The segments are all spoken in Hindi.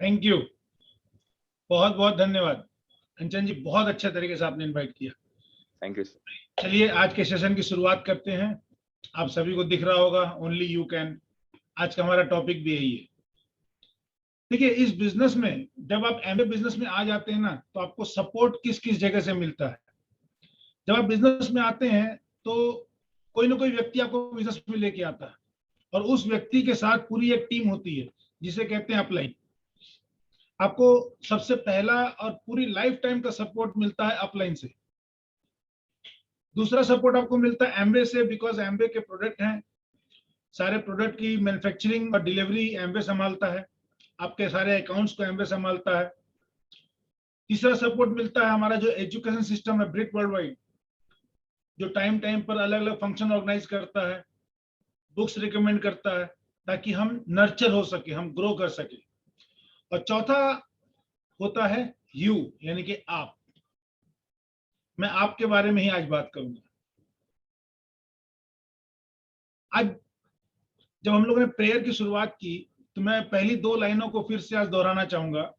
थैंक यू, बहुत बहुत धन्यवाद कंचन जी, बहुत अच्छे तरीके से आपने इनवाइट किया। Thank you sir. चलिए आज के सेशन की शुरुआत करते हैं। आप सभी को दिख रहा होगा ओनली यू कैन। आज का हमारा टॉपिक भी यही है। देखिए, इस बिजनेस में जब आप एमबीए बिजनेस में आ जाते हैं ना, तो आपको सपोर्ट किस किस जगह से मिलता है। जब आप बिजनेस में आते हैं तो कोई ना कोई व्यक्ति आपको बिजनेस में लेके आता है, और उस व्यक्ति के साथ पूरी एक टीम होती है जिसे कहते हैं अपलाइन। आपको सबसे पहला और पूरी लाइफ टाइम का सपोर्ट मिलता है अपलाइन से। दूसरा सपोर्ट आपको मिलता है एमवे से, बिकॉज एमवे के प्रोडक्ट हैं, सारे प्रोडक्ट की मैन्युफैक्चरिंग और डिलीवरी एमवे संभालता है, आपके सारे अकाउंट्स को एमवे संभालता है। तीसरा सपोर्ट मिलता है हमारा जो एजुकेशन सिस्टम है ब्रिक वर्ल्ड वाइड, जो टाइम टाइम पर अलग अलग फंक्शन ऑर्गेनाइज करता है, बुक्स रिकमेंड करता है, ताकि हम नर्चर हो सके, हम ग्रो कर सके। और चौथा होता है यू, यानी कि आप। मैं आपके बारे में ही आज बात करूंगा। आज जब हम लोगों ने प्रेयर की शुरुआत की, तो मैं पहली दो लाइनों को फिर से आज दोहराना चाहूंगा।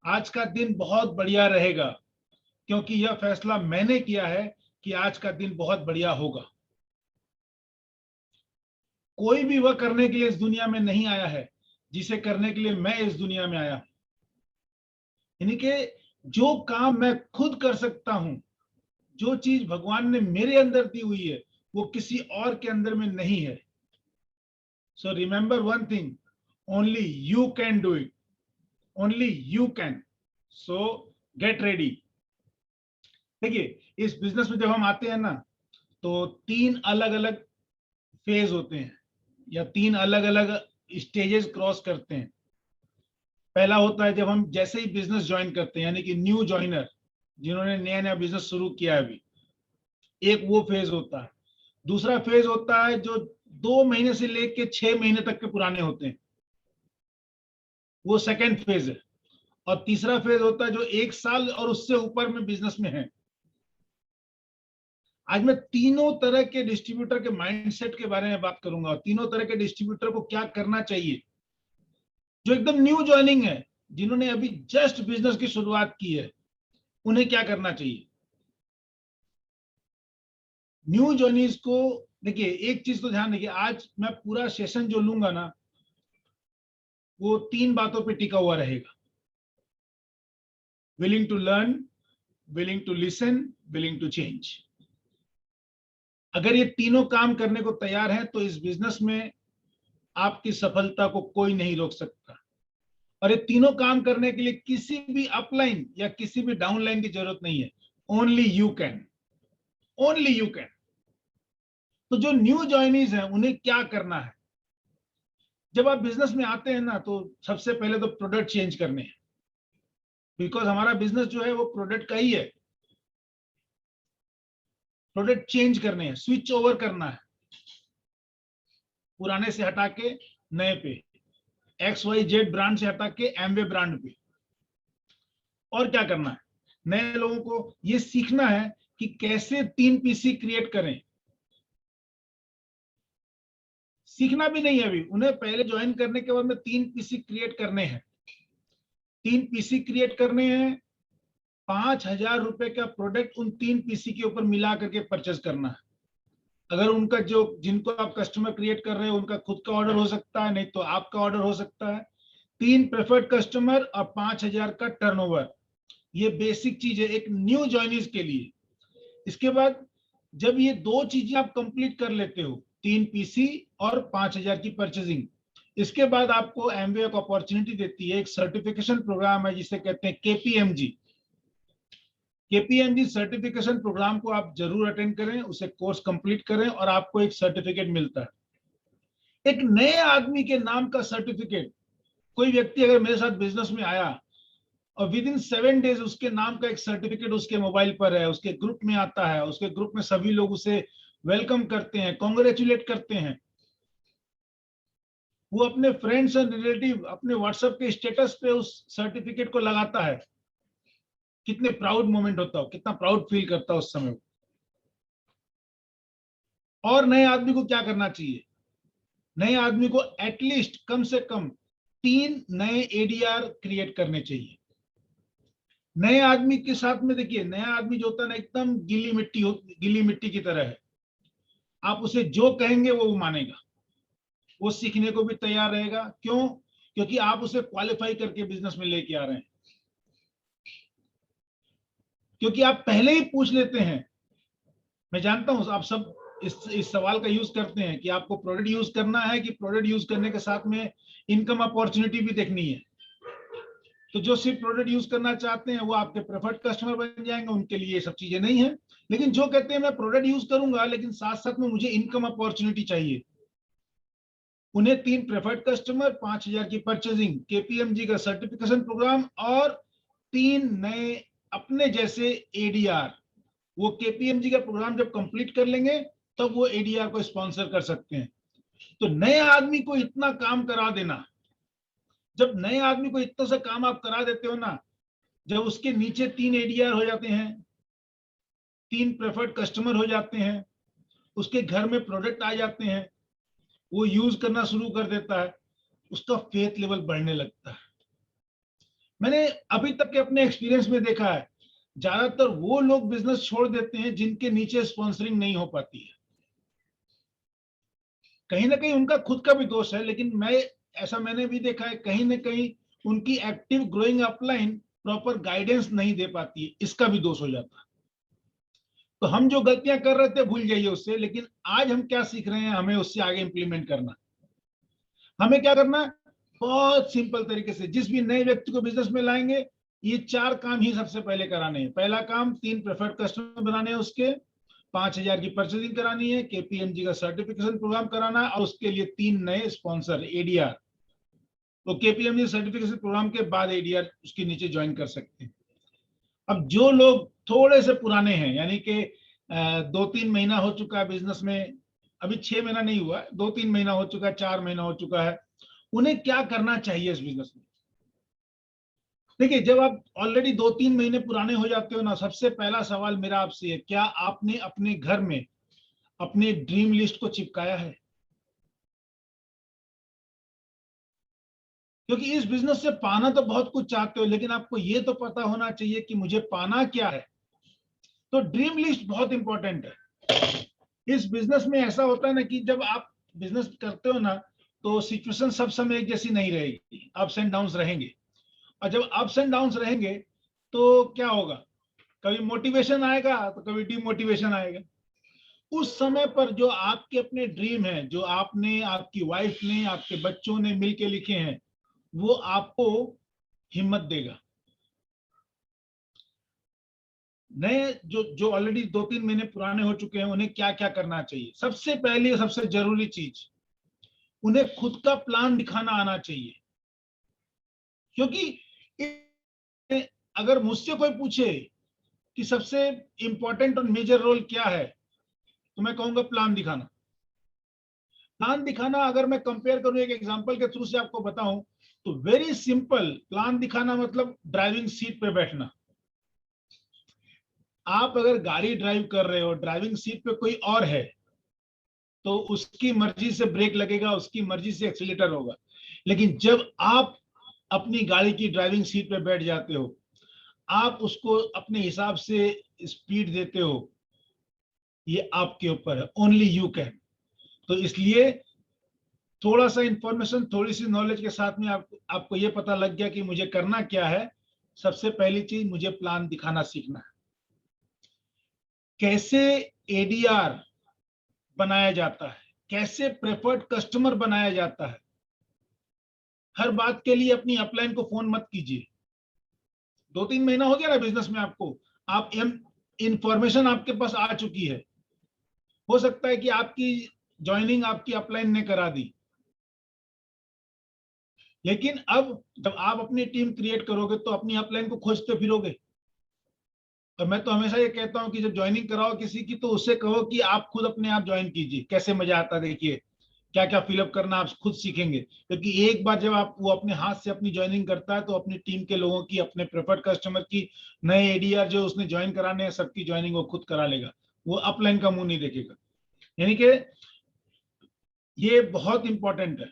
आज का दिन बहुत बढ़िया रहेगा, क्योंकि यह फैसला मैंने किया है कि आज का दिन बहुत बढ़िया होगा। कोई भी वह करने के लिए इस दुनिया में नहीं आया है जिसे करने के लिए मैं इस दुनिया में आया। यानी कि जो काम मैं खुद कर सकता हूं, जो चीज भगवान ने मेरे अंदर दी हुई है, वो किसी और के अंदर में नहीं है। So remember one thing, only you can do it, only you can. So get ready. देखिए, इस बिजनेस में जब हम आते हैं ना, तो तीन अलग अलग फेज होते हैं, या तीन अलग अलग स्टेजेस क्रॉस करते हैं। पहला होता है जब हम जैसे ही बिजनेस ज्वाइन करते हैं, यानी कि न्यू ज्वाइनर, जिन्होंने नया नया बिजनेस शुरू किया है अभी, एक वो फेज होता है। दूसरा फेज होता है जो 2 महीने से लेके 6 महीने तक के पुराने होते हैं, वो सेकेंड फेज है। और तीसरा फेज होता है जो 1 साल और उससे ऊपर में बिजनेस में है। आज मैं तीनों तरह के डिस्ट्रीब्यूटर के माइंडसेट के बारे में बात करूंगा, और तीनों तरह के डिस्ट्रीब्यूटर को क्या करना चाहिए। जो एकदम न्यू ज्वाइनिंग है, जिन्होंने अभी जस्ट बिजनेस की शुरुआत की है, उन्हें क्या करना चाहिए। न्यू ज्वाइनीज को देखिए, एक चीज तो ध्यान देखिए, आज मैं पूरा सेशन जो लूंगा ना, वो 3 बातों पे टिका हुआ रहेगा। Willing to learn, willing to listen, willing to change. अगर ये तीनों काम करने को तैयार हैं, तो इस बिजनेस में आपकी सफलता को कोई नहीं रोक सकता। और ये तीनों काम करने के लिए किसी भी अपलाइन या किसी भी डाउनलाइन की जरूरत नहीं है। Only you can, only you can. तो जो न्यू ज्वाइनीज हैं, उन्हें क्या करना है। जब आप बिजनेस में आते हैं ना, तो सबसे पहले तो प्रोडक्ट चेंज करने हैं, बिकॉज हमारा बिजनेस जो है वो प्रोडक्ट का ही है। प्रोडक्ट चेंज करने हैं, स्विच ओवर करना है, पुराने से हटा के नए पे, XYZ ब्रांड से हटा के एमवे ब्रांड पे। और क्या करना है, नए लोगों को ये सीखना है कि कैसे 3 PC क्रिएट करें। सीखना भी नहीं है अभी, उन्हें पहले ज्वाइन करने के बाद में 3 PC क्रिएट करने हैं। 3 PC क्रिएट करने हैं, 5,000 रुपए का प्रोडक्ट उन 3 PC के ऊपर मिला करके परचेज करना है। अगर उनका जो जिनको आप कस्टमर क्रिएट कर रहे हो, उनका खुद का ऑर्डर हो सकता है, नहीं तो आपका ऑर्डर हो सकता है। 3 प्रेफर्ड कस्टमर और 5,000 का टर्नओवर, ये बेसिक चीज है एक न्यू ज्वाइनीज के लिए। इसके बाद जब ये दो चीजें आप कंप्लीट कर लेते हो, 3 PC और 5,000 की परचेजिंग, इसके बाद आपको एमवे एक अपॉर्चुनिटी देती है। एक सर्टिफिकेशन प्रोग्राम है जिसे कहते हैं KPMG। KPMG सर्टिफिकेशन प्रोग्राम को आप जरूर अटेंड करें, उसे कोर्स कंप्लीट करें, और आपको एक सर्टिफिकेट मिलता है, एक नए आदमी के नाम का सर्टिफिकेट। कोई व्यक्ति अगर मेरे साथ बिजनेस में आया और विद इन 7 डेज उसके नाम का एक सर्टिफिकेट उसके मोबाइल पर है, उसके ग्रुप में आता है, उसके ग्रुप में सभी लोग उसे वेलकम करते हैं, कॉन्ग्रेचुलेट करते हैं, वो अपने फ्रेंड्स और रिलेटिव अपने व्हाट्सएप के स्टेटस पे उस सर्टिफिकेट को लगाता है। कितने प्राउड मोमेंट होता हो, कितना प्राउड फील करता है उस समय। और नए आदमी को क्या करना चाहिए, नए आदमी को एटलीस्ट कम से कम 3 नए एडीआर क्रिएट करने चाहिए। नए आदमी के साथ में देखिए, नया आदमी जो होता है ना, एकदम गीली मिट्टी की तरह है। आप उसे जो कहेंगे वो मानेगा, वो सीखने को भी तैयार रहेगा। क्यों? क्योंकि आप उसे क्वालिफाई करके बिजनेस में लेके आ रहे हैं। क्योंकि आप पहले ही पूछ लेते हैं। मैं जानता हूं आप सब इस सवाल का यूज करते हैं कि आपको प्रोडक्ट यूज करना है कि प्रोडक्ट यूज करने के साथ में इनकम अपॉर्चुनिटी भी देखनी है। तो जो सिर्फ प्रोडक्ट यूज करना चाहते हैं वो आपके प्रेफर्ड कस्टमर बन जाएंगे, उनके लिए ये सब चीजें नहीं है। लेकिन जो कहते हैं मैं प्रोडक्ट यूज करूंगा लेकिन साथ साथ में मुझे इनकम अपॉर्चुनिटी चाहिए, उन्हें 3 प्रेफर्ड कस्टमर, 5,000 की परचेजिंग, केपीएमजी का सर्टिफिकेशन प्रोग्राम और 3 नए अपने जैसे एडीआर। वो केपीएमजी का प्रोग्राम जब कंप्लीट कर लेंगे तब वो एडीआर को स्पॉन्सर कर सकते हैं। तो नए आदमी को इतना काम करा देना, जब नए आदमी को इतना सा काम आप करा देते हो ना, जब उसके नीचे 3 एडीआर हो जाते हैं, 3 प्रेफर्ड कस्टमर हो जाते हैं, उसके घर में प्रोडक्ट आ जाते हैं, वो यूज करना शुरू कर देता है, उसका फेथ लेवल बढ़ने लगता है। मैंने अभी तक के अपने एक्सपीरियंस में देखा है, ज्यादातर वो लोग बिजनेस छोड़ देते हैं जिनके नीचे स्पॉन्सरिंग नहीं हो पाती है। कहीं ना कहीं उनका खुद का भी दोष है, लेकिन मैंने भी देखा है कहीं ना कहीं उनकी active growing upline proper guidance नहीं दे पाती है, इसका भी दोष हो जाता है। तो हम जो गलतियां कर रहे थे भूल जाइए उससे, लेकिन आज हम क्या सीख रहे हैं, हमें उससे आगे इंप्लीमेंट करना। हमें क्या करना है, बहुत सिंपल तरीके से जिस भी नए व्यक्ति को बिजनेस में लाएंगे, ये 4 काम ही सबसे पहले कराने हैं। पहला काम 3 प्रेफर्ड कस्टमर बनाने हैं, उसके 5,000 की परचेजिंग करानी है, केपीएमजी का सर्टिफिकेशन प्रोग्राम कराना है और उसके लिए 3 नए स्पॉन्सर एडीआर। तो केपीएमजी सर्टिफिकेशन प्रोग्राम के बाद एडीआर उसके नीचे ज्वाइन कर सकते हैं। अब जो लोग थोड़े से पुराने हैं, यानी कि 2-3 महीना हो चुका है बिजनेस में, अभी 6 महीना नहीं हुआ, 2-3 महीना हो चुका है, 4 महीना हो चुका है, उन्हें क्या करना चाहिए इस बिजनेस में? देखिए, जब आप ऑलरेडी 2-3 महीने पुराने हो जाते हो ना, सबसे पहला सवाल मेरा आपसे है, क्या आपने अपने घर में अपने ड्रीम लिस्ट को चिपकाया है? क्योंकि इस बिजनेस से पाना तो बहुत कुछ चाहते हो, लेकिन आपको ये तो पता होना चाहिए कि मुझे पाना क्या है। तो ड्रीम लिस्ट बहुत इंपॉर्टेंट है। इस बिजनेस में ऐसा होता है ना कि जब आप बिजनेस करते हो ना, तो सिचुएशन सब समय एक जैसी नहीं रहेगी, अप्स एंड डाउन्स रहेंगे। और जब अप्स एंड डाउन्स रहेंगे तो क्या होगा, कभी मोटिवेशन आएगा तो कभी डिमोटिवेशन आएगा। उस समय पर जो आपके अपने ड्रीम है, जो आपने, आपकी वाइफ ने, आपके बच्चों ने मिलके लिखे हैं, वो आपको हिम्मत देगा। नए जो जो ऑलरेडी 2-3 महीने पुराने हो चुके हैं, उन्हें क्या क्या करना चाहिए? सबसे पहली सबसे जरूरी चीज, उन्हें खुद का प्लान दिखाना आना चाहिए। क्योंकि अगर मुझसे कोई पूछे कि सबसे इंपॉर्टेंट और मेजर रोल क्या है, तो मैं कहूंगा प्लान दिखाना। प्लान दिखाना, अगर मैं कंपेयर करूं एक एग्जांपल के थ्रू से आपको बताऊं, तो वेरी सिंपल, प्लान दिखाना मतलब ड्राइविंग सीट पे बैठना। आप अगर गाड़ी ड्राइव कर रहे हो, ड्राइविंग सीट पे कोई और है, तो उसकी मर्जी से ब्रेक लगेगा, उसकी मर्जी से एक्सीलेटर होगा। लेकिन जब आप अपनी गाड़ी की ड्राइविंग सीट पे बैठ जाते हो, आप उसको अपने हिसाब से स्पीड देते हो, ये आपके ऊपर है, ओनली यू कैन। तो इसलिए थोड़ा सा इंफॉर्मेशन, थोड़ी सी नॉलेज के साथ में आपको ये पता लग गया कि मुझे करना क्या है। सबसे पहली चीज, मुझे प्लान दिखाना सीखना है। कैसे एडीआर बनाया जाता है, कैसे प्रेफर्ड कस्टमर बनाया जाता है। हर बात के लिए अपनी अपलाइन को फोन मत कीजिए। 2-3 महीना हो गया ना बिजनेस में आपको, आप इंफॉर्मेशन आपके पास आ चुकी है। हो सकता है कि आपकी ज्वाइनिंग आपकी अपलाइन ने करा दी, लेकिन अब जब आप अपनी टीम क्रिएट करोगे तो अपनी अपलाइन को खोजते फिरोगे। और मैं तो हमेशा ये कहता हूं कि जब ज्वाइनिंग कराओ किसी की, तो उससे कहो कि आप खुद अपने आप ज्वाइन कीजिए, कैसे मजा आता है, देखिए क्या क्या फिलअप करना आप खुद सीखेंगे। क्योंकि एक बार जब आप वो अपने हाथ से अपनी ज्वाइनिंग करता है, तो अपनी टीम के लोगों की, अपने प्रेफर्ड कस्टमर की, नए एडीआर जो उसने ज्वाइन कराने हैं, सबकी ज्वाइनिंग वो खुद करा लेगा, वो अपलाइन का मुंह नहीं देखेगा। यानी कि ये बहुत इंपॉर्टेंट है।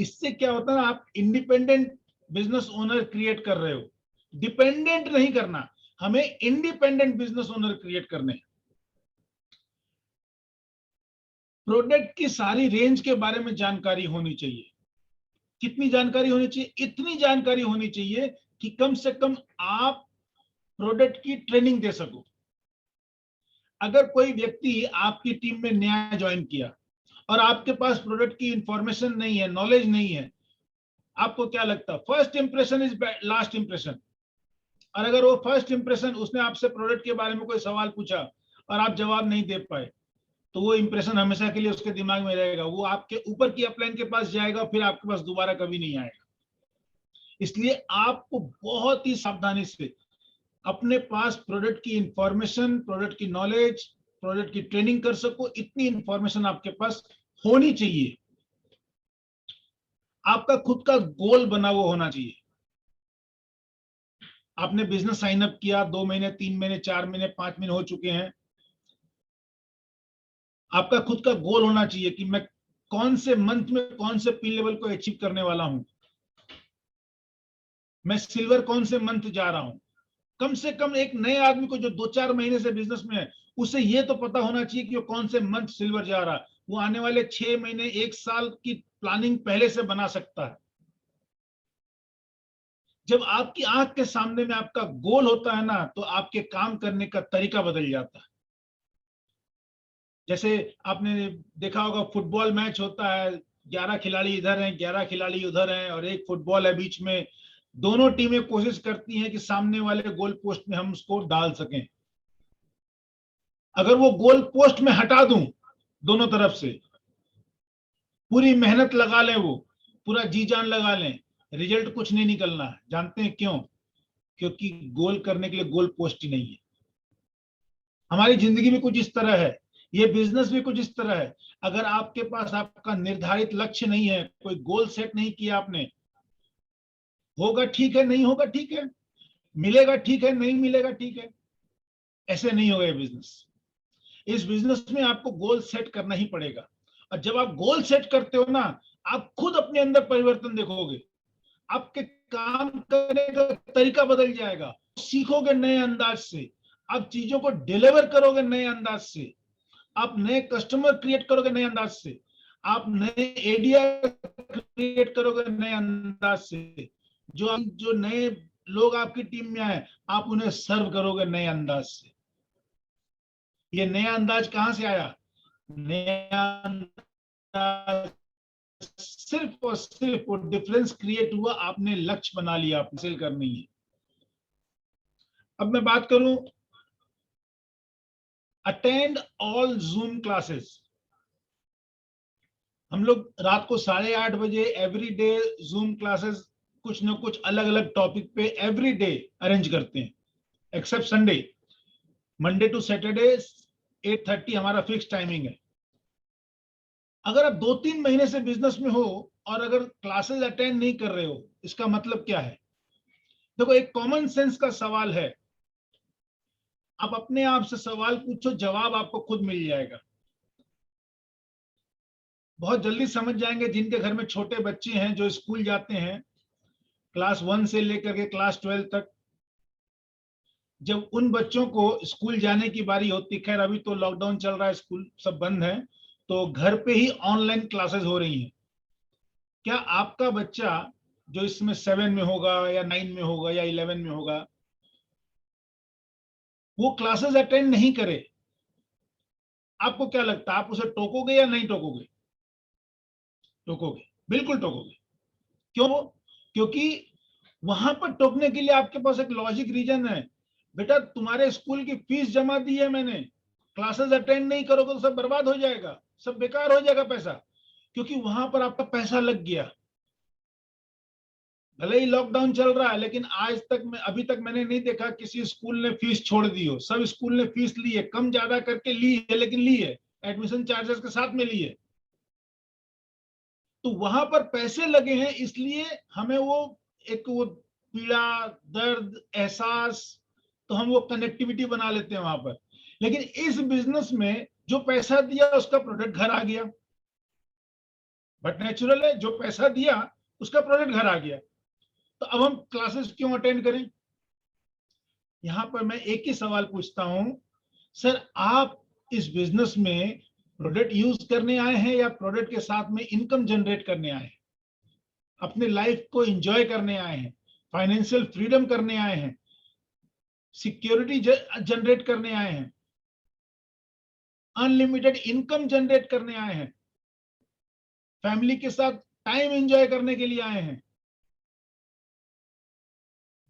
इससे क्या होता है ना, आप इंडिपेंडेंट बिजनेस ओनर क्रिएट कर रहे हो, डिपेंडेंट नहीं करना, हमें इंडिपेंडेंट बिजनेस ओनर क्रिएट करने। प्रोडक्ट की सारी रेंज के बारे में जानकारी होनी चाहिए। कितनी जानकारी होनी चाहिए? इतनी जानकारी होनी चाहिए कि कम से कम आप प्रोडक्ट की ट्रेनिंग दे सको। अगर कोई व्यक्ति आपकी टीम में नया ज्वाइन किया और आपके पास प्रोडक्ट की इंफॉर्मेशन नहीं है, नॉलेज नहीं है, आपको क्या लगता है? First impression is last impression. और अगर वो फर्स्ट इंप्रेशन, उसने आपसे प्रोडक्ट के बारे में कोई सवाल पूछा और आप जवाब नहीं दे पाए, तो वो इंप्रेशन हमेशा के लिए उसके दिमाग में रहेगा, वो आपके ऊपर की अपलाइन के पास जाएगा, फिर आपके पास दोबारा कभी नहीं आएगा। इसलिए आपको बहुत ही सावधानी से अपने पास प्रोडक्ट की इंफॉर्मेशन, प्रोडक्ट की नॉलेज, प्रोडक्ट की ट्रेनिंग कर सको, इतनी इंफॉर्मेशन आपके पास होनी चाहिए। आपका खुद का गोल बना हुआ होना चाहिए। आपने बिजनेस साइन अप किया, 2 महीने, 3 महीने, 4 महीने, 5 महीने हो चुके हैं, आपका खुद का गोल होना चाहिए कि मैं कौन से मंथ में कौन से पी लेवल को अचीव करने वाला हूं, मैं सिल्वर कौन से मंथ जा रहा हूं। कम से कम एक नए आदमी को जो 2-4 महीने से बिजनेस में है, उसे ये तो पता होना चाहिए कि वो कौन से मंथ सिल्वर जा रहा है। वो आने वाले 6 महीने, 1 साल की प्लानिंग पहले से बना सकता है। जब आपकी आंख के सामने में आपका गोल होता है ना, तो आपके काम करने का तरीका बदल जाता है। जैसे आपने देखा होगा, फुटबॉल मैच होता है, 11 खिलाड़ी इधर हैं, 11 खिलाड़ी उधर हैं, और एक फुटबॉल है बीच में। दोनों टीमें कोशिश करती हैं कि सामने वाले गोल पोस्ट में हम उसको डाल सकें। अगर वो गोल पोस्ट में हटा दूं, दोनों तरफ से पूरी मेहनत लगा लें, वो पूरा जी जान लगा लें, रिजल्ट कुछ नहीं निकलना है। जानते हैं क्यों? क्योंकि गोल करने के लिए गोल पोस्ट ही नहीं है। हमारी जिंदगी भी कुछ इस तरह है, ये बिजनेस भी कुछ इस तरह है। अगर आपके पास आपका निर्धारित लक्ष्य नहीं है, कोई गोल सेट नहीं किया आपने, होगा ठीक है, नहीं होगा ठीक है, मिलेगा ठीक है, नहीं मिलेगा ठीक है, ऐसे नहीं होगा ये बिजनेस। इस बिजनेस में आपको गोल सेट करना ही पड़ेगा। और जब आप गोल सेट करते हो ना, आप खुद अपने अंदर परिवर्तन देखोगे, आपके काम करने का तरीका बदल जाएगा, सीखोगे नए अंदाज से, आप चीजों को डिलीवर करोगे नए अंदाज से, आप नए कस्टमर क्रिएट करोगे नए अंदाज से, आप नए आइडिया क्रिएट करोगे नए अंदाज से। जो नए लोग आपकी टीम में आए, आप उन्हें सर्व करोगे नए अंदाज से। ये नया अंदाज कहां से आया? नया अंदाज सिर्फ और सिर्फ वो डिफरेंस क्रिएट हुआ, आपने लक्ष्य बना लिया, आप हासिल करनी है। अब मैं बात करूं, अटेंड ऑल जूम क्लासेस। हम लोग रात को 8:30 बजे एवरी डे जूम क्लासेस, कुछ ना कुछ अलग अलग टॉपिक पे एवरी डे अरेंज करते हैं, except Sunday. Monday to Saturday 8:30 हमारा फिक्स टाइमिंग है। अगर आप 2-3 महीने से बिजनेस में हो और अगर क्लासेस अटेंड नहीं कर रहे हो, इसका मतलब क्या है? देखो, एक कॉमन सेंस का सवाल है, आप अपने आप से सवाल पूछो, जवाब आपको खुद मिल जाएगा। बहुत जल्दी समझ जाएंगे जिनके घर में छोटे बच्चे हैं जो स्कूल जाते हैं, क्लास 1 से लेकर के क्लास 12 तक। जब उन बच्चों को स्कूल जाने की बारी होती, खैर अभी तो लॉकडाउन चल रहा है, स्कूल सब बंद है, तो घर पे ही ऑनलाइन क्लासेस हो रही हैं। क्या आपका बच्चा जो इसमें 7 में होगा या 9 में होगा या 11 में होगा, वो क्लासेस अटेंड नहीं करे, आपको क्या लगता है, आप उसे टोकोगे या नहीं टोकोगे? टोकोगे, बिल्कुल टोकोगे। क्यों? क्योंकि वहां पर टोकने के लिए आपके पास एक लॉजिक रीजन है। बेटा, तुम्हारे स्कूल की फीस जमा दी है मैंने, क्लासेस अटेंड नहीं करोगे तो सब बर्बाद हो जाएगा, सब बेकार हो जाएगा पैसा। क्योंकि वहां पर आपका पैसा लग गया। भले ही लॉकडाउन चल रहा है, लेकिन अभी तक मैंने नहीं देखा किसी स्कूल ने फीस छोड़ दी हो। सब स्कूल ने फीस ली है, कम ज्यादा करके ली है, लेकिन ली है, एडमिशन चार्जेस के साथ में ली है। तो वहां पर पैसे लगे हैं, इसलिए हमें वो पीड़ा, दर्द, एहसास, तो हम वो कनेक्टिविटी बना लेते हैं वहां पर। लेकिन इस बिजनेस में जो पैसा दिया उसका प्रोडक्ट घर आ गया। बट नेचुरल है, जो पैसा दिया उसका प्रोडक्ट घर आ गया। तो अब हम क्लासेस क्यों अटेंड करें? यहां पर मैं एक ही सवाल पूछता हूं, सर आप इस बिजनेस में प्रोडक्ट यूज करने आए हैं या प्रोडक्ट के साथ में इनकम जनरेट करने आए हैं, अपने लाइफ को एंजॉय करने आए हैं, फाइनेंशियल फ्रीडम करने आए हैं, सिक्योरिटी जनरेट करने आए हैं, अनलिमिटेड इनकम जनरेट करने आए हैं, फैमिली के साथ टाइम एंजॉय करने के लिए आए हैं?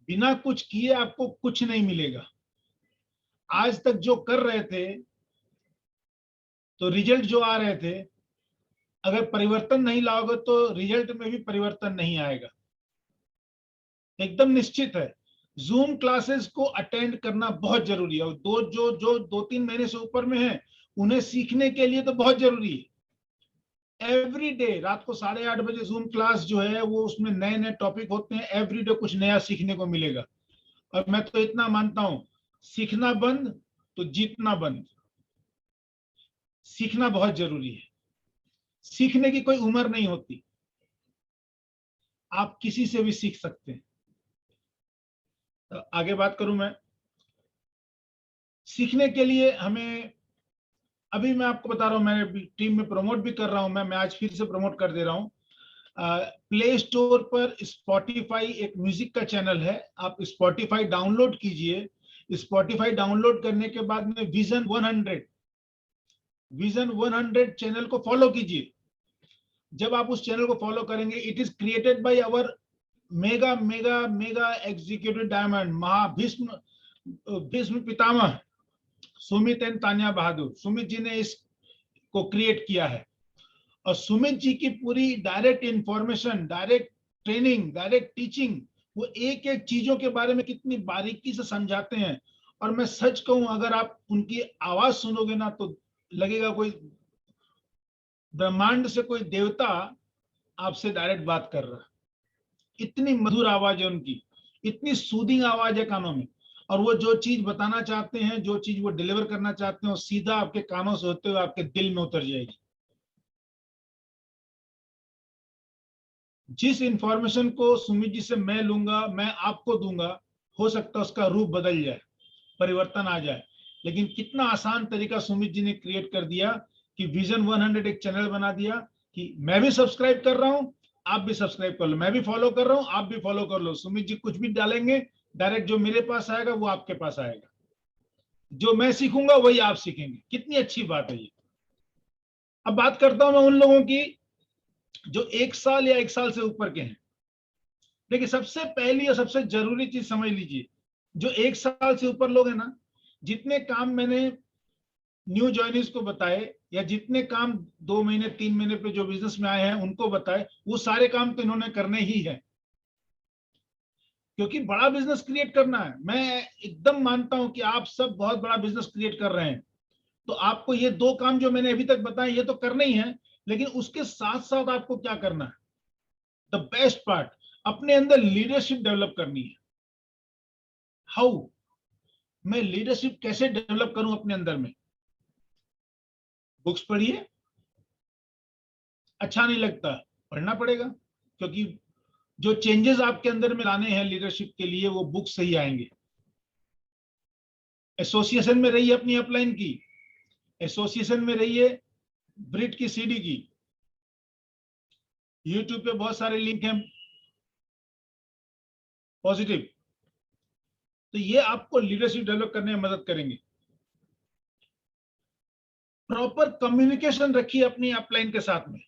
बिना कुछ किए आपको कुछ नहीं मिलेगा। आज तक जो कर रहे थे, तो रिजल्ट जो आ रहे थे, अगर परिवर्तन नहीं लाओगे तो रिजल्ट में भी परिवर्तन नहीं आएगा, एकदम निश्चित है। जूम क्लासेस को अटेंड करना बहुत जरूरी है, और जो 2-3 महीने से ऊपर में है उन्हें सीखने के लिए तो बहुत जरूरी है। एवरी डे रात को 8:30 बजे जूम क्लास जो है वो, उसमें नए नए टॉपिक होते हैं, एवरी डे कुछ नया सीखने को मिलेगा। और मैं तो इतना मानता हूं, सीखना बंद तो जीतना बंद। सीखना बहुत जरूरी है, सीखने की कोई उम्र नहीं होती, आप किसी से भी सीख सकते हैं। तो आगे बात करूं मैं, सीखने के लिए हमें, अभी मैं आपको बता रहा हूं, मैं टीम में प्रमोट भी कर रहा हूं, मैं आज फिर से प्रमोट कर दे रहा हूं। प्ले स्टोर पर स्पॉटिफाई एक म्यूजिक का चैनल है, आप स्पॉटिफाई डाउनलोड कीजिए। स्पॉटिफाई डाउनलोड करने के बाद में विजन 100 चैनल को फॉलो कीजिए। जब आप उस चैनल को फॉलो करेंगे, it is created by our mega mega mega executive diamond, Mahabhishma Bhishma Pitamah Sumit and Tania Bahadur. Sumit ji ने इसको क्रिएट किया है, और सुमित जी की पूरी direct information, direct training, direct teaching, वो एक एक चीजों के बारे में कितनी बारीकी से समझाते हैं। और मैं सच कहूं, अगर आप उनकी आवाज सुनोगे ना तो लगेगा कोई ब्रह्मांड से कोई देवता आपसे डायरेक्ट बात कर रहा है। इतनी मधुर आवाज है उनकी, इतनी सूदिंग आवाज है कानों में, और वो जो चीज बताना चाहते हैं, जो चीज वो डिलीवर करना चाहते हैं, वो सीधा आपके कानों से होते हुए आपके दिल में उतर जाएगी। जिस इंफॉर्मेशन को सुमित जी से मैं लूंगा, मैं आपको दूंगा, हो सकता है उसका रूप बदल जाए, परिवर्तन आ जाए। लेकिन कितना आसान तरीका सुमित जी ने क्रिएट कर दिया कि विजन 100 एक चैनल बना दिया, कि मैं भी सब्सक्राइब कर रहा हूं, आप भी सब्सक्राइब कर लो, मैं भी फॉलो कर रहा हूं, आप भी फॉलो कर लो। सुमित जी कुछ भी डालेंगे, डायरेक्ट जो मेरे पास आएगा वो आपके पास आएगा, जो मैं सीखूंगा वही आप सीखेंगे। कितनी अच्छी बात है ये। अब बात करता हूं मैं उन लोगों की जो 1 साल या 1 साल से ऊपर के हैं। देखिए, सबसे पहली और सबसे जरूरी चीज समझ लीजिए, जो 1 साल से ऊपर लोग हैं ना, जितने काम मैंने न्यू ज्वाइनिंग्स को बताए, या जितने काम 2 महीने 3 महीने पे जो बिजनेस में आए हैं उनको बताए, वो सारे काम तो इन्होंने करने ही है, क्योंकि बड़ा बिजनेस क्रिएट करना है। मैं एकदम मानता हूं कि आप सब बहुत बड़ा बिजनेस क्रिएट कर रहे हैं, तो आपको ये 2 काम जो मैंने अभी तक बताए ये तो करने ही है, लेकिन उसके साथ साथ आपको क्या करना है, द बेस्ट पार्ट, अपने अंदर लीडरशिप डेवलप करनी है। हाउ, मैं लीडरशिप कैसे डेवलप करूं अपने अंदर में? बुक्स पढ़िए, अच्छा नहीं लगता, पढ़ना पड़ेगा, क्योंकि जो चेंजेस आपके अंदर में लाने हैं लीडरशिप के लिए, वो बुक से ही आएंगे। एसोसिएशन में रहिए अपनी अपलाइन की, एसोसिएशन में रहिए ब्रिट की सीडी की, यूट्यूब पे बहुत सारे लिंक हैं पॉजिटिव, तो ये आपको लीडरशिप डेवलप करने में मदद करेंगे। प्रॉपर कम्युनिकेशन रखिए अपनी अपलाइन के साथ में,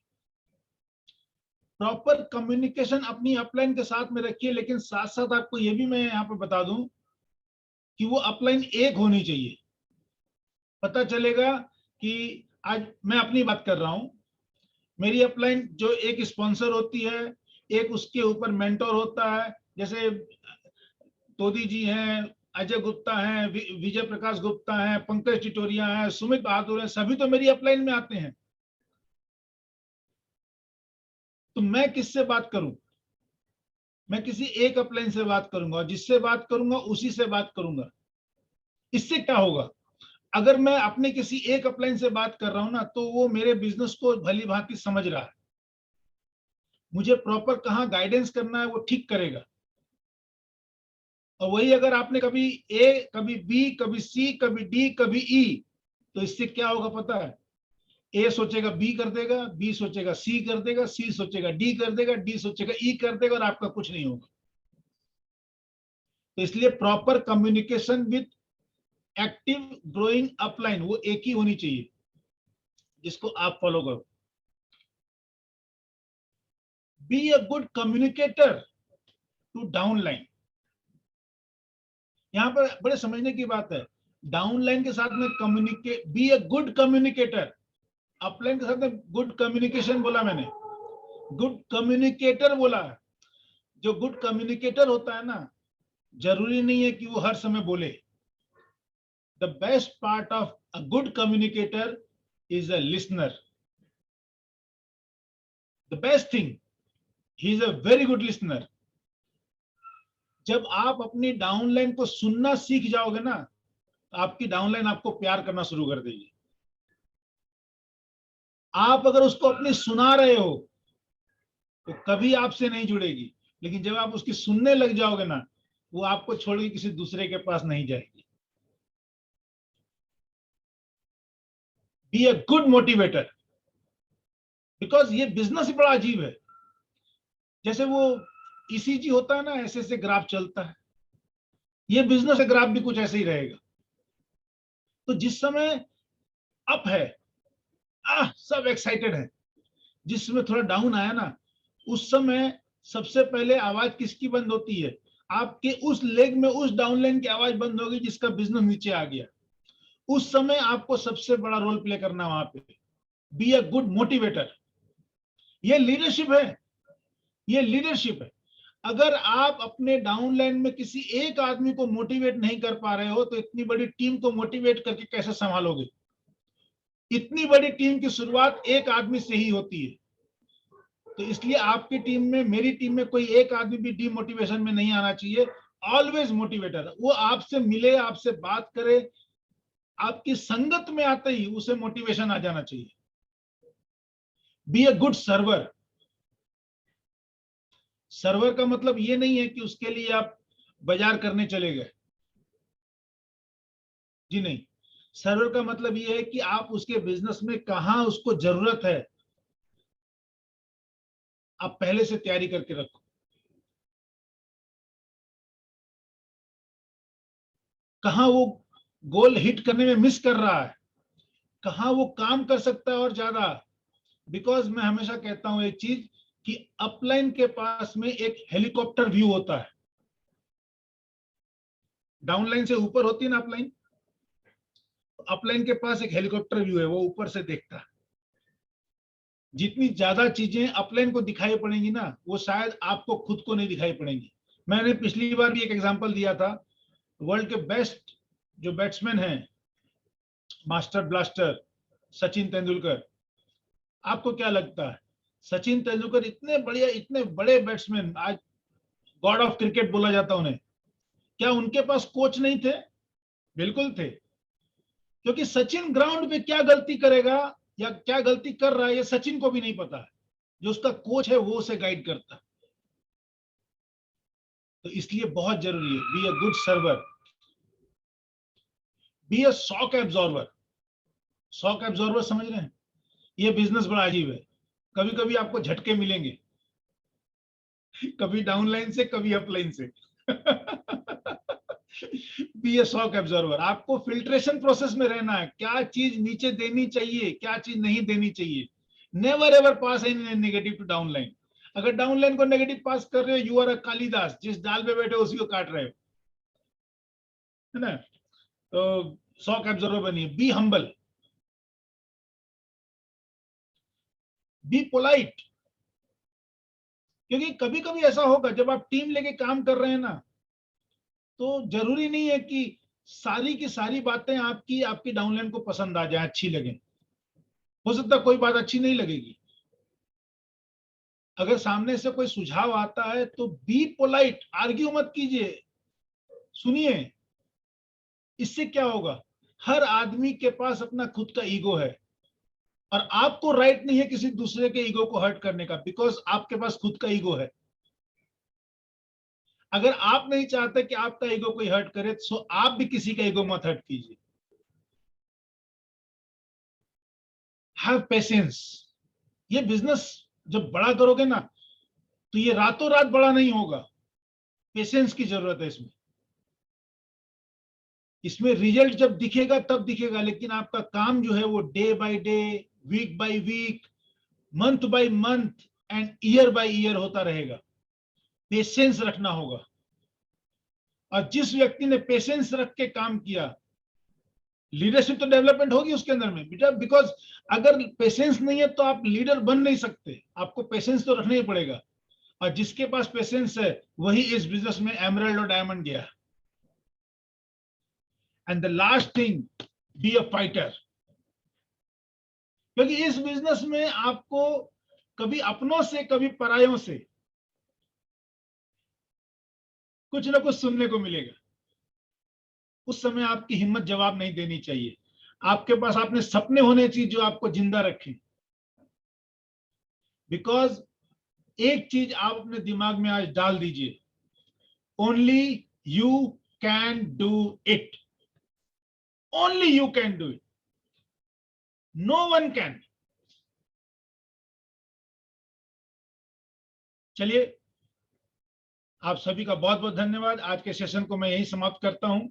प्रॉपर कम्युनिकेशन अपनी अपलाइन के साथ में रखिए। लेकिन साथ साथ आपको ये भी मैं यहाँ पे बता दूं कि वो अपलाइन एक होनी चाहिए। पता चलेगा कि आज मैं अपनी बात कर रहा हूं, मेरी अपलाइन जो एक स्पॉन्सर होती है, एक उसके ऊपर मेंटोर होता है, जैसे तोदी जी हैं, अजय गुप्ता हैं, विजय प्रकाश गुप्ता हैं, पंकज टिटोरिया हैं, सुमित बहादुर हैं, सभी तो मेरी अपलाइन में आते हैं। तो मैं किससे बात करूं? मैं किसी एक अपलाइन से बात करूंगा, और जिससे बात करूंगा उसी से बात करूंगा। इससे क्या होगा, अगर मैं अपने किसी एक अपलाइन से बात कर रहा हूं ना, तो वो मेरे बिजनेस को भली भांति समझ रहा है, मुझे प्रॉपर कहाँ गाइडेंस करना है वो ठीक करेगा। और वही अगर आपने कभी ए, कभी बी, कभी सी, कभी डी, कभी ई, तो इससे क्या होगा पता है? ए सोचेगा बी कर देगा, बी सोचेगा सी कर देगा, सी सोचेगा डी कर देगा, डी सोचेगा ई कर देगा, और आपका कुछ नहीं होगा। तो इसलिए proper communication with active growing upline वो एक ही होनी चाहिए, जिसको आप फॉलो करो। Be a good communicator to downline. यहां पर बड़े समझने की बात है। डाउनलाइन के साथ में communicate, B a good communicator. Upline के साथ में गुड कम्युनिकेशन बोला मैंने, गुड कम्युनिकेटर बोला। जो गुड कम्युनिकेटर होता है ना, जरूरी नहीं है कि वो हर समय बोले। The best part of a good communicator is a listener. The best thing, he is a very good listener. जब आप अपनी डाउनलाइन को सुनना सीख जाओगे ना, तो आपकी डाउनलाइन आपको प्यार करना शुरू कर देगी। आप अगर उसको अपनी सुना रहे हो तो कभी आपसे नहीं जुड़ेगी, लेकिन जब आप उसकी सुनने लग जाओगे ना, वो आपको छोड़ के किसी दूसरे के पास नहीं जाएगी। B a good motivator, because ये बिजनेस ही बड़ा अजीब है। जैसे वो ईसीजी होता है ना, ऐसे ऐसे ग्राफ चलता है, ये बिजनेस का ग्राफ भी कुछ ऐसे ही रहेगा। तो जिस समय अप है, सब एक्साइटेड है। जिस समय थोड़ा डाउन आया ना, उस समय सबसे पहले आवाज किसकी बंद होती है? आपके उस लेग में उस डाउनलाइन की आवाज बंद होगी जिसका बिजनेस नीचे आ गया। उस समय आपको सबसे बड़ा रोल प्ले करना वहां पे। B a good motivator. ये लीडरशिप है, ये लीडरशिप है। अगर आप अपने डाउनलाइन में किसी एक आदमी को मोटिवेट नहीं कर पा रहे हो, तो इतनी बड़ी टीम को मोटिवेट करके कैसे संभालोगे? इतनी बड़ी टीम की शुरुआत एक आदमी से ही होती है। तो इसलिए आपकी टीम में, मेरी टीम में कोई एक आदमी भी डीमोटिवेशन में नहीं आना चाहिए। Always motivator. वो आपसे मिले, आपसे बात करे, आपकी संगत में आते ही उसे मोटिवेशन आ जाना चाहिए। B a good server. Server का मतलब ये नहीं है कि उसके लिए आप बाजार करने चले गए, जी नहीं। सर्वर का मतलब ये है कि आप उसके बिजनेस में कहां उसको जरूरत है, आप पहले से तैयारी करके रखो। कहां वो गोल हिट करने में मिस कर रहा है, कहां वो काम कर सकता है और ज्यादा। बिकॉज मैं हमेशा कहता हूं एक चीज, कि अपलाइन के पास में एक हेलीकॉप्टर व्यू होता है। डाउनलाइन से ऊपर होती है ना अपलाइन, अपलाइन के पास एक हेलीकॉप्टर व्यू है, वो ऊपर से देखता है। जितनी ज्यादा चीजें अपलाइन को दिखाई पड़ेंगी ना, वो शायद आपको खुद को नहीं दिखाई पड़ेंगी। मैंने पिछली बार भी एक एग्जांपल दिया था। वर्ल्ड के बेस्ट जो बैट्समैन हैं, मास्टर ब्लास्टर सचिन तेंदुलकर। आपको क्या लगता है, सचिन तेंदुलकर इतने बढ़िया, इतने बड़े बैट्समैन, आज गॉड ऑफ क्रिकेट बोला जाता उन्हें, क्या उनके पास कोच नहीं थे? बिल्कुल थे। क्योंकि सचिन ग्राउंड पे क्या गलती करेगा या क्या गलती कर रहा है, ये सचिन को भी नहीं पता है। जो उसका कोच है वो उसे गाइड करता है। तो इसलिए बहुत जरूरी है, B a good server, be a shock absorber. Shock absorber समझ रहे हैं? ये बिजनेस बड़ा अजीब है। कभी कभी आपको झटके मिलेंगे, कभी डाउनलाइन से, कभी अपलाइन से। Be a shock absorber. आपको फिल्ट्रेशन प्रोसेस में रहना है, क्या चीज नीचे देनी चाहिए, क्या चीज नहीं देनी चाहिए। Never ever pass any negative to downline. अगर डाउनलाइन को नेगेटिव पास कर रहे हो, यू आर अ कालिदास, जिस डाल पे बैठे हो उसी को काट रहे हो, है ना? तो शॉक एब्जॉर्वर बनिए। Be humble, be polite. क्योंकि कभी कभी ऐसा होगा जब आप टीम लेके काम कर रहे हैं ना, तो जरूरी नहीं है कि सारी की सारी बातें आपकी आपकी डाउनलाइन को पसंद आ जाए, अच्छी लगे। हो सकता है कोई बात अच्छी नहीं लगेगी। अगर सामने से कोई सुझाव आता है तो बी पोलाइट, आर्ग्यू मत कीजिए, सुनिए। इससे क्या होगा? हर आदमी के पास अपना खुद का ईगो है, और आपको राइट नहीं है किसी दूसरे के ईगो को हर्ट करने का, बिकॉज आपके पास खुद का ईगो है। अगर आप नहीं चाहते कि आपका ईगो कोई हर्ट करे, तो आप भी किसी का ईगो मत हर्ट कीजिए। Have patience. ये बिजनेस जब बड़ा करोगे ना, तो ये रातों रात बड़ा नहीं होगा। पेशेंस की जरूरत है इसमें। इसमें रिजल्ट जब दिखेगा तब दिखेगा, लेकिन आपका काम जो है वो day by day, week by week, month by month and year by year होता रहेगा। पेशेंस रखना होगा। और जिस व्यक्ति ने पेशेंस रख के काम किया, लीडरशिप तो डेवलपमेंट होगी उसके अंदर में बेटा, बिकॉज अगर पेशेंस नहीं है तो आप लीडर बन नहीं सकते। आपको पेशेंस तो रखना ही पड़ेगा। और जिसके पास पेशेंस है वही इस बिजनेस में एमरल्ड और डायमंड गया। And the last thing, be a fighter. क्योंकि इस बिजनेस में आपको कभी अपनों से कभी परायों से कुछ ना कुछ सुनने को मिलेगा। उस समय आपकी हिम्मत जवाब नहीं देनी चाहिए। आपके पास अपने सपने होने चाहिए जो आपको जिंदा रखें। बिकॉज एक चीज आप अपने दिमाग में आज डाल दीजिए, only you can do it. Only you can do it, no one can. चलिए, आप सभी का बहुत बहुत धन्यवाद। आज के सेशन को मैं यही समाप्त करता हूं।